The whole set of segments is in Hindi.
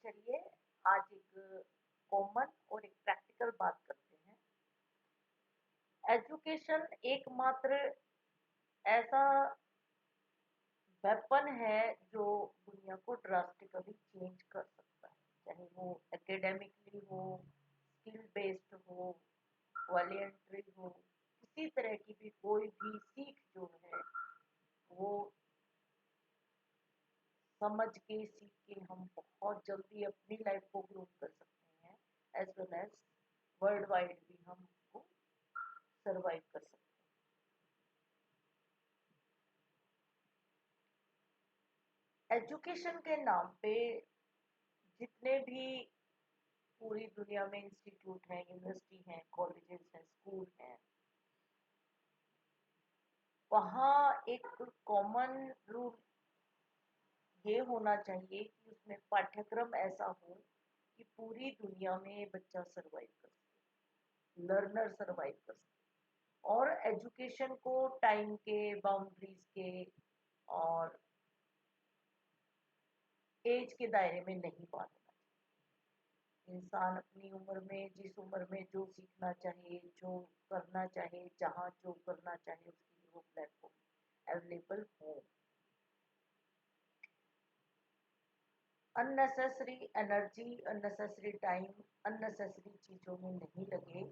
चलिए आज एक कॉमन और एक प्रैक्टिकल बात करते हैं। एजुकेशन एकमात्र ऐसा वेपन है जो दुनिया को ड्रास्टिकली चेंज कर सकता है, चाहे वो एकेडमिकली हो, स्किल बेस्ड हो, वॉलेंट्री हो, किसी तरह की भी कोई भी सीख जो है वो समझ के सीख के हम बहुत जल्दी अपनी लाइफ को ग्रो कर सकते हैं, as well as world wide भी हम उसको सरवाइव कर सकते हैं। एजुकेशन के नाम पे जितने भी पूरी दुनिया में इंस्टीट्यूट हैं, यूनिवर्सिटी हैं, कॉलेजेस हैं, स्कूल हैं, वहाँ एक कॉमन रूल ये होना चाहिए कि उसमें पाठ्यक्रम ऐसा हो कि पूरी दुनिया में बच्चा सरवाइव कर सके, लर्नर सरवाइव कर सके। और एजुकेशन को टाइम के, बाउंड्रीज के और एज के दायरे में नहीं बांधना। इंसान अपनी उम्र में, जिस उम्र में जो सीखना चाहे, जो करना चाहे, जहाँ जो करना चाहे, उसके लिए वो प्लेटफॉर्म अवेलेबल हो। Unnecessary energy, unnecessary time, unnecessary चीजों में नहीं लगे।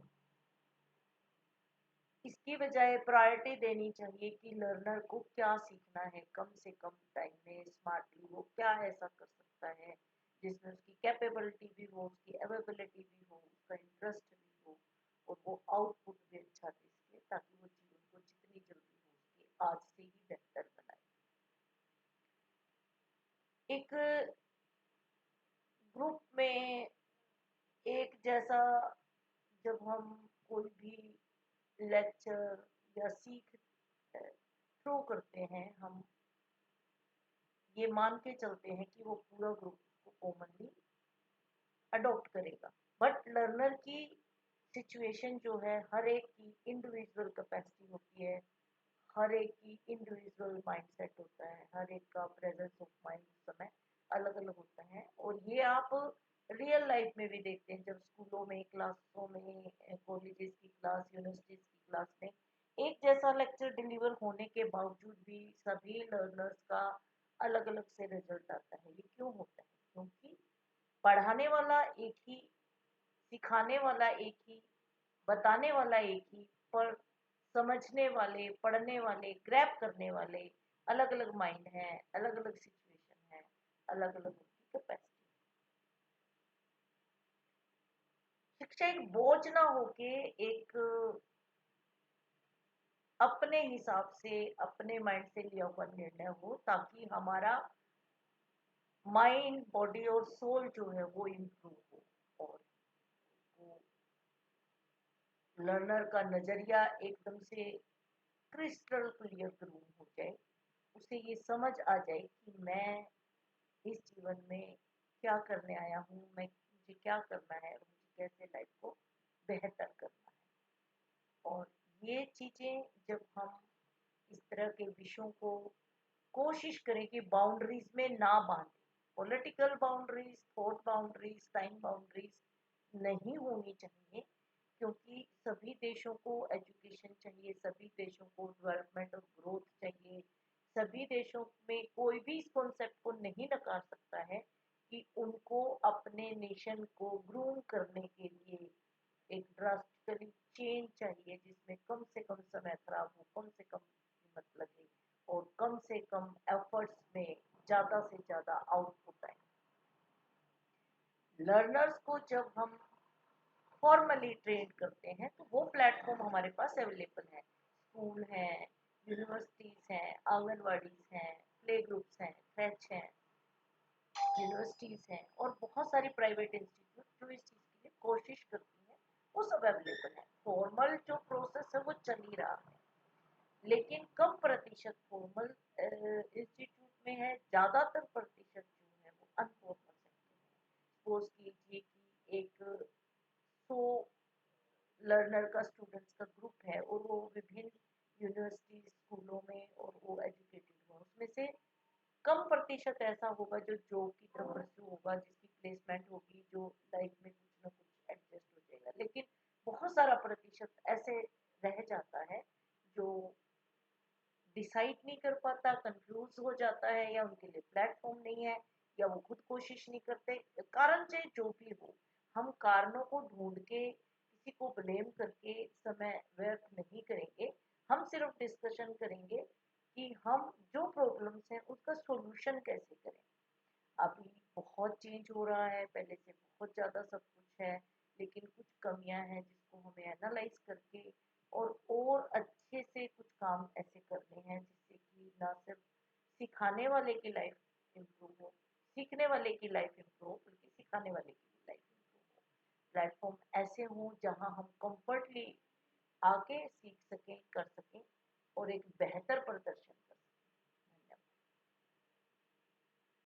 इसकी बजाय प्रायोरिटी देनी चाहिए कि लर्नर को क्या सीखना है, कम से कम टाइम में स्मार्टली वो क्या ऐसा कर सकता है जिसमें उसकी कैपेबिलिटी भी हो, उसकी अवेबिलिटी भी हो, उसका इंटरेस्ट भी हो और वो आउटपुट भी अच्छा दे सके, ताकि वो जीवन को जितनी जल्दी हो सके आज से ही बेहतर बनाए। एक ग्रुप में एक जैसा जब हम कोई भी लेक्चर या सीख थ्रो करते हैं, हम ये मान के चलते हैं कि वो पूरा ग्रुप को कॉमनली अडॉप्ट करेगा। बट लर्नर की सिचुएशन जो है, हर एक की इंडिविजुअल कैपेसिटी होती है, हर एक की इंडिविजुअल माइंडसेट होता है, हर एक का प्रेजेंस ऑफ माइंड उस समय अलग अलग होता है। और ये आप रियल लाइफ में भी देखते हैं, जब स्कूलों में, क्लासों में, कॉलेजेस की क्लास, यूनिवर्सिटीज की क्लास में एक जैसा लेक्चर डिलीवर होने के बावजूद भी सभी लर्नर्स का अलग अलग से रिजल्ट आता है। ये क्यों होता है? क्योंकि पढ़ाने वाला एक ही, सिखाने वाला एक ही, बताने वाला एक ही, पर समझने वाले, पढ़ने वाले, ग्रैब करने वाले अलग अलग माइंड हैं, अलग अलग सिचुएशन है, अलग अलग उनकी कैपेसिटी। शिक्षा एक बोझ ना होके एक अपने हिसाब से, अपने माइंड से लिया हुआ निर्णय हो, ताकि हमारा माइंड, बॉडी और सोल जो है वो इम्प्रूव हो और वो लर्नर का नजरिया एकदम से क्रिस्टल क्लियर ग्रीन हो जाए, उसे ये समझ आ जाए कि मैं इस जीवन में क्या करने आया हूँ, मैं मुझे क्या करना है और मुझे कैसे लाइफ को बेहतर करना है। और ये चीजें जब हम इस तरह के विषयों को कोशिश करें कि बाउंड्रीज में ना बांधे, political boundaries, thought boundaries, time boundaries नहीं होनी चाहिए। क्योंकि सभी देशों को एजुकेशन चाहिए, सभी देशों को डेवलपमेंट और ग्रोथ चाहिए। सभी देशों में कोई भी इस कॉन्सेप्ट को नहीं नकार सकता है कि उनको अपने नेशन को ग्रूम करने के लिए एक ड्रास्टिकली चेंज चाहिए, जिसमें कम से कम समय खराब हो, कम से कम कीमत लगे और कम से कम एफर्ट्स में ज्यादा से ज्यादा आउटपुट आए। लर्नर्स को जब हम फॉर्मली ट्रेन करते हैं तो वो प्लेटफॉर्म हमारे पास अवेलेबल है। स्कूल हैं, यूनिवर्सिटीज हैं, आंगनवाड़ीज हैं, प्ले ग्रुप्स हैं, क्रैच हैं, यूनिवर्सिटीज हैं और बहुत सारी प्राइवेट इंस्टीट्यूट जो इस चीज़ के लिए कोशिश करती हैं, वो सब अवेलेबल है। फॉर्मल जो प्रोसेस है वो चल ही रहा है, लेकिन कम प्रतिशत फॉर्मल इंस्टीट्यूट में है, ज़्यादातर प्रतिशत जो है वो अनफॉर्मल सेक्टर है। सपोज कीजिए कि एक 100 लर्नर का, स्टूडेंट्स का ग्रुप है और वो विभिन्न यूनिवर्सिटी, स्कूलों में और वो एजुकेटेड हो, उसमें से कम प्रतिशत ऐसा होगा जो जॉब की तरफ परस्यू होगा, जिसकी रिप्लेसमेंट होगी जो लाइफ में कुछ ना कुछ एडजस्ट हो जाएगा, लेकिन बहुत सारा प्रतिशत ऐसे रह जाता है जो डिसाइड नहीं कर पाता, कंफ्यूज हो जाता है, या उनके लिए प्लेटफॉर्म नहीं है, या वो खुद कोशिश नहीं करते, कारण चाहे जो भी हो। हम कारणों को ढूंढ के किसी को ब्लेम करके समय व्यर्थ नहीं करेंगे। हम सिर्फ डिस्कशन करेंगे कि हम जो प्रॉब्लम्स हैं उसका सॉल्यूशन कैसे करें। अभी बहुत चेंज हो रहा है, पहले से बहुत ज़्यादा सब कुछ है, लेकिन कुछ कमियां हैं जिसको हमें एनालाइज करके और अच्छे से कुछ काम ऐसे करने हैं जिससे कि ना सिर्फ सिखाने वाले की लाइफ इम्प्रूव हो, सीखने वाले की लाइफ इम्प्रूव हो, बल्कि सिखाने वाले की भी लाइफ इम्प्रूव हो। प्लेटफॉर्म ऐसे हों जहां हम कंफर्टली आके सीख सकें, कर सकें और एक बेहतर प्रदर्शन